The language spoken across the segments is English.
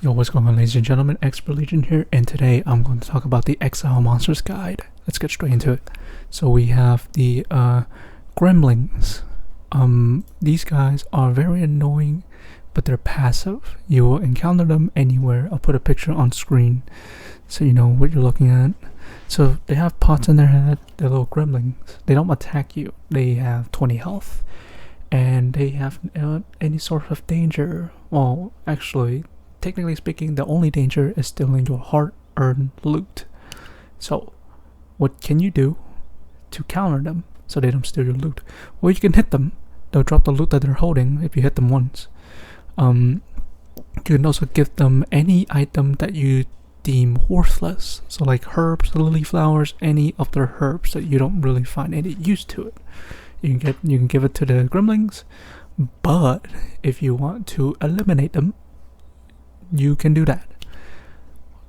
Yo, what's going on, ladies and gentlemen? Expert Legion here, and today I'm going to talk about the Exile Monsters Guide. Let's get straight into it. So we have the Gremlings. These guys are very annoying, but they're passive. You will encounter them anywhere. I'll put a picture on screen so you know what you're looking at. So they have pots in their head. They're little Gremlings. They don't attack you. They have 20 health, and they have any sort of danger. Well, actually, technically speaking, the only danger is stealing your hard-earned loot. So, what can you do to counter them so they don't steal your loot? Well, you can hit them. They'll drop the loot that they're holding if you hit them once. You can also give them any item that you deem worthless. So like herbs, lily flowers, any of their herbs that you don't really find any use to it. You can give it to the Gremlings, but if you want to eliminate them, you can do that.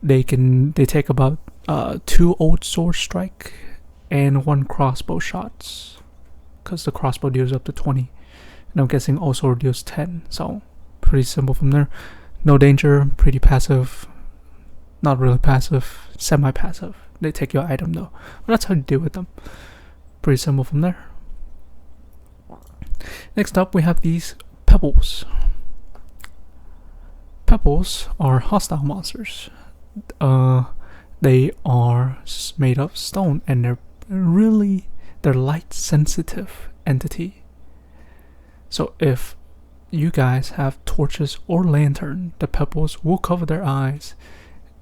They take about 2 old sword strike and 1 crossbow shots, because the crossbow deals up to 20, and I'm guessing old sword deals 10. So pretty simple from there. No danger, pretty passive, not really passive, semi-passive. They take your item though, but that's how you deal with them. Pretty simple from there. Next up, we have these Pebbles. Pebbles are hostile monsters. They are made of stone, and they're light sensitive entity. So if you guys have torches or lantern, the Pebbles will cover their eyes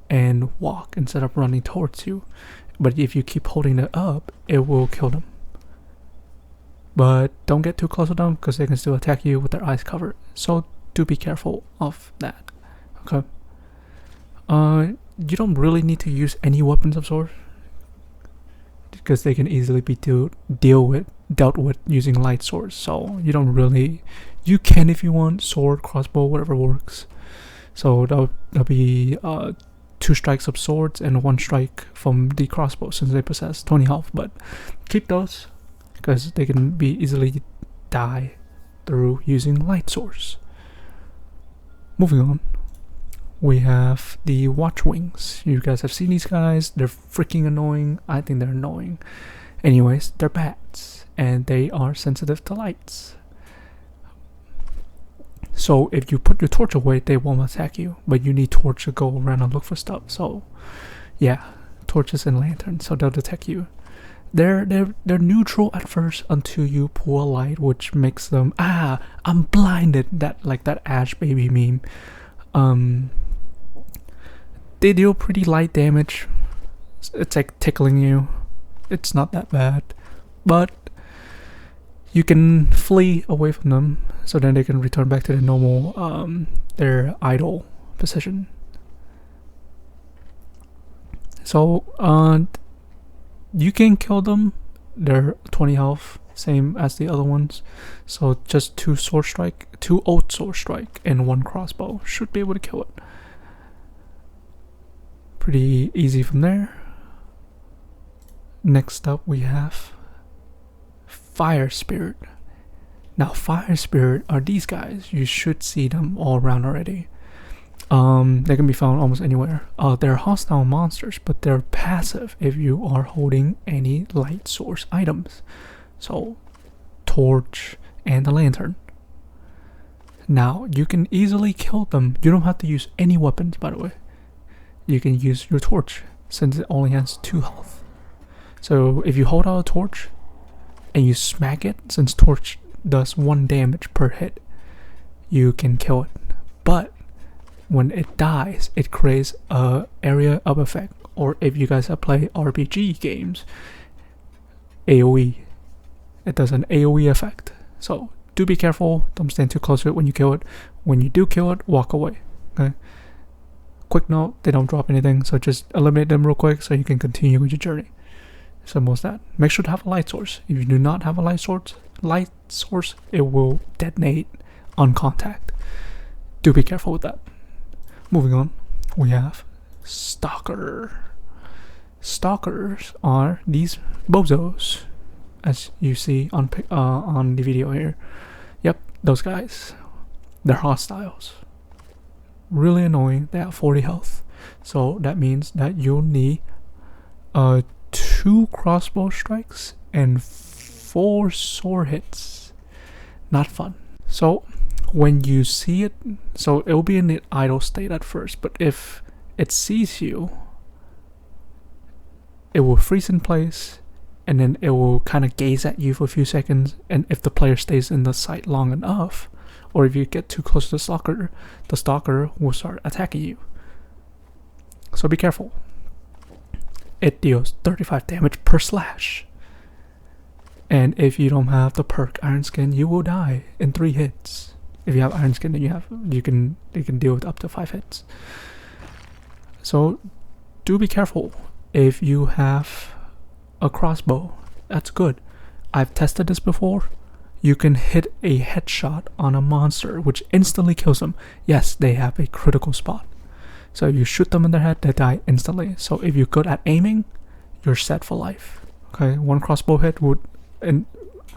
and walk instead of running towards you. But if you keep holding it up, it will kill them. But don't get too close to them, because they can still attack you with their eyes covered. So do be careful of that. Okay. You don't really need to use any weapons of sword, because they can easily be dealt with using light swords. So you don't really. You can if you want, sword, crossbow, whatever works. So that'll be 2 strikes of swords and 1 strike from the crossbow, since they possess 20 health. But keep those, because they can be easily die through using light swords. Moving on, we have the Watchwings. You guys have seen these guys. They're freaking annoying. I think they're annoying. Anyways, they're bats, and they are sensitive to lights. So if you put your torch away, they won't attack you, but you need torch to go around and look for stuff. So yeah, torches and lanterns, so they'll detect you. They're neutral at first until you pull a light, which makes them I'm blinded, that Ash baby meme. They deal pretty light damage. It's like tickling you. It's not that bad, but you can flee away from them, so then they can return back to their normal their idle position. So you can kill them. They're 20 health, same as the other ones. So just 2 old sword strike, and 1 crossbow should be able to kill it. Pretty easy from there. Next up, we have Fire Spirit. Now, Fire Spirit are these guys. You should see them all around already. They can be found almost anywhere. They're hostile monsters, but they're passive if you are holding any light source items. So, torch and a lantern. Now, you can easily kill them. You don't have to use any weapons, by the way. You can use your torch, since it only has 2 health. So, if you hold out a torch and you smack it, since torch does 1 damage per hit, you can kill it. But when it dies, it creates a area of effect, or if you guys have played RPG games, AoE. It does an AoE effect. So do be careful. Don't stand too close to it when you kill it. When you do kill it, walk away. Okay. Quick note: they don't drop anything, so just eliminate them real quick so you can continue with your journey. Simple as that. Make sure to have a light source. If you do not have a light source, it will detonate on contact. Do be careful with that. Moving on, we have Stalker. Stalkers are these bozos, as you see on the video here. Yep, those guys. They're hostiles. really annoying. They have 40 health. So that means that you'll need 2 crossbow strikes and 4 sword hits. Not fun. So when you see it, so it will be in the idle state at first, but if it sees you, it will freeze in place, and then it will kind of gaze at you for a few seconds, and if the player stays in the sight long enough, or if you get too close to the stalker will start attacking you. So be careful. It deals 35 damage per slash. And if you don't have the perk Iron Skin, you will die in 3 hits. If you have Iron Skin, then you can deal with up to 5 hits. So do be careful. If you have a crossbow, that's good. I've tested this before. You can hit a headshot on a monster, which instantly kills them. Yes, they have a critical spot. So if you shoot them in their head, they die instantly. So if you're good at aiming, you're set for life. Okay, 1 crossbow hit would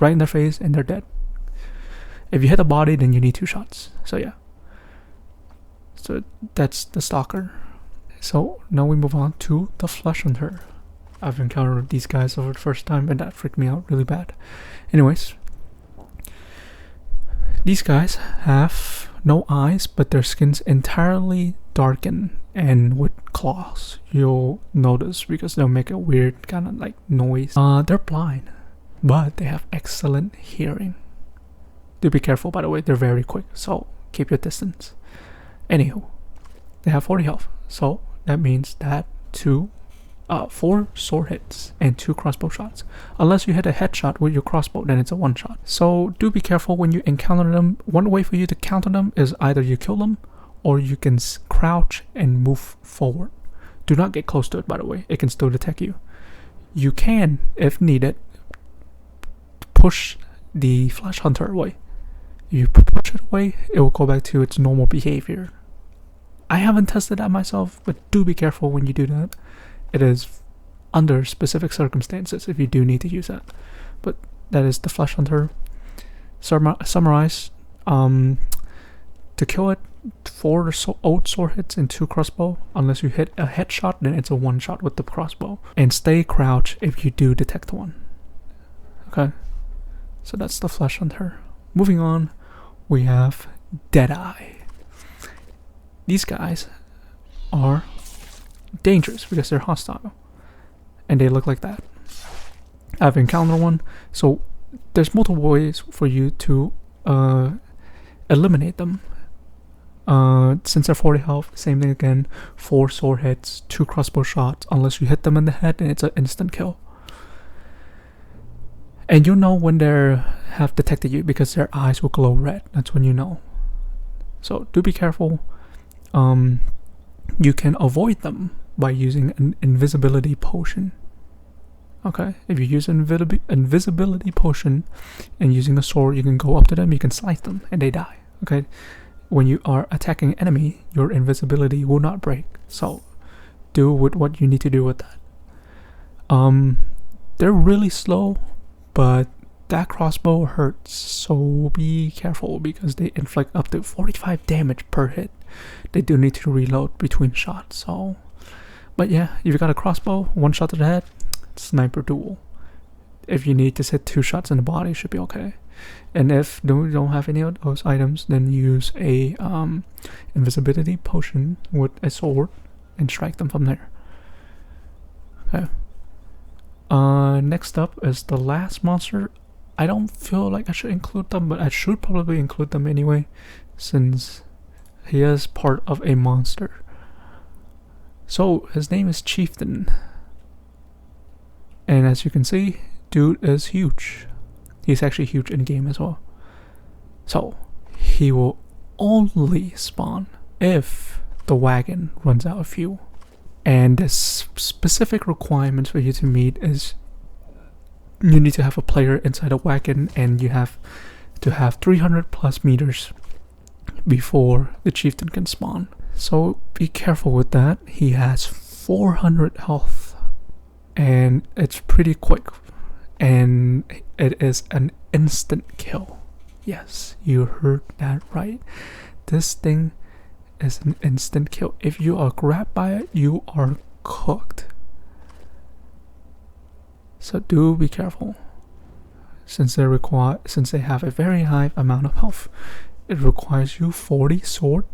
right in their face and they're dead. If you hit the body, then you need 2 shots. So yeah. So that's the Stalker. So now we move on to the Flesh Hunter. I've encountered these guys for the first time and that freaked me out really bad. Anyways, these guys have no eyes, but their skin's entirely darkened and with claws. You'll notice because they'll make a weird kind of like noise. They're blind, but they have excellent hearing. Do be careful, by the way, they're very quick, so keep your distance. Anywho, they have 40 health, so that means that 4 sword hits and 2 crossbow shots. Unless you hit a headshot with your crossbow, then it's a 1 shot. So do be careful when you encounter them. One way for you to counter them is either you kill them or you can crouch and move forward. Do not get close to it, by the way. It can still detect you. You can, if needed, push the Flesh Hunter away. If you push it away, it will go back to its normal behavior. I haven't tested that myself, but do be careful when you do that. It is under specific circumstances if you do need to use that. But that is the Flesh Hunter. Summarize. To kill it, 4 old sword hits and 2 crossbow. Unless you hit a headshot, then it's a 1 shot with the crossbow. And stay crouch if you do detect one. Okay, so that's the Flesh Hunter. Moving on, we have Deadeye. These guys are dangerous because they're hostile and they look like that. I've encountered one, so there's multiple ways for you to eliminate them. Since they're 40 health, same thing again, 4 sword hits, 2 crossbow shots. Unless you hit them in the head, then it's an instant kill. And you'll know when they have detected you because their eyes will glow red. That's when you know. So do be careful. You can avoid them by using an invisibility potion. Okay, if you use an invisibility potion and using a sword, you can go up to them, you can slice them, and they die. Okay, when you are attacking an enemy, your invisibility will not break. So do with what you need to do with that. They're really slow, but that crossbow hurts, so be careful because they inflict up to 45 damage per hit. They do need to reload between shots. So, but yeah, if you got a crossbow, 1 shot to the head, sniper duel. If you need to hit 2 shots in the body, it should be okay. And if you don't have any of those items, then use a invisibility potion with a sword and strike them from there. Okay. Next up is the last monster. I don't feel like I should include them, but I should probably include them anyway, since he is part of a monster. So his name is Chieftain, and as you can see, dude is huge. He's actually huge in game as well. So he will only spawn if the wagon runs out of fuel. And the specific requirements for you to meet is you need to have a player inside a wagon, and you have to have 300 plus meters before the Chieftain can spawn. So be careful with that. He has 400 health and it's pretty quick, and it is an instant kill. Yes, you heard that right. This thing is an instant kill. If you are grabbed by it, you are cooked. So do be careful. Since they have a very high amount of health, it requires you 40 sword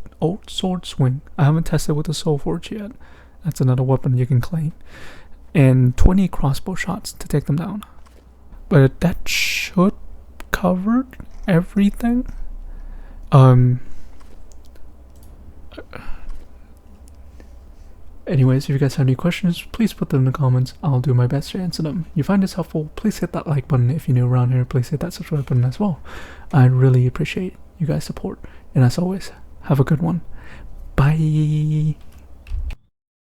swing. I haven't tested with the soul forge yet. That's another weapon you can claim. And 20 crossbow shots to take them down. But that should cover everything. Anyways, if you guys have any questions, please put them in the comments. I'll do my best to answer them. If you find this helpful, please hit that like button. If you're new around here, please hit that subscribe button as well. I really appreciate you guys' support. And as always, have a good one. Bye.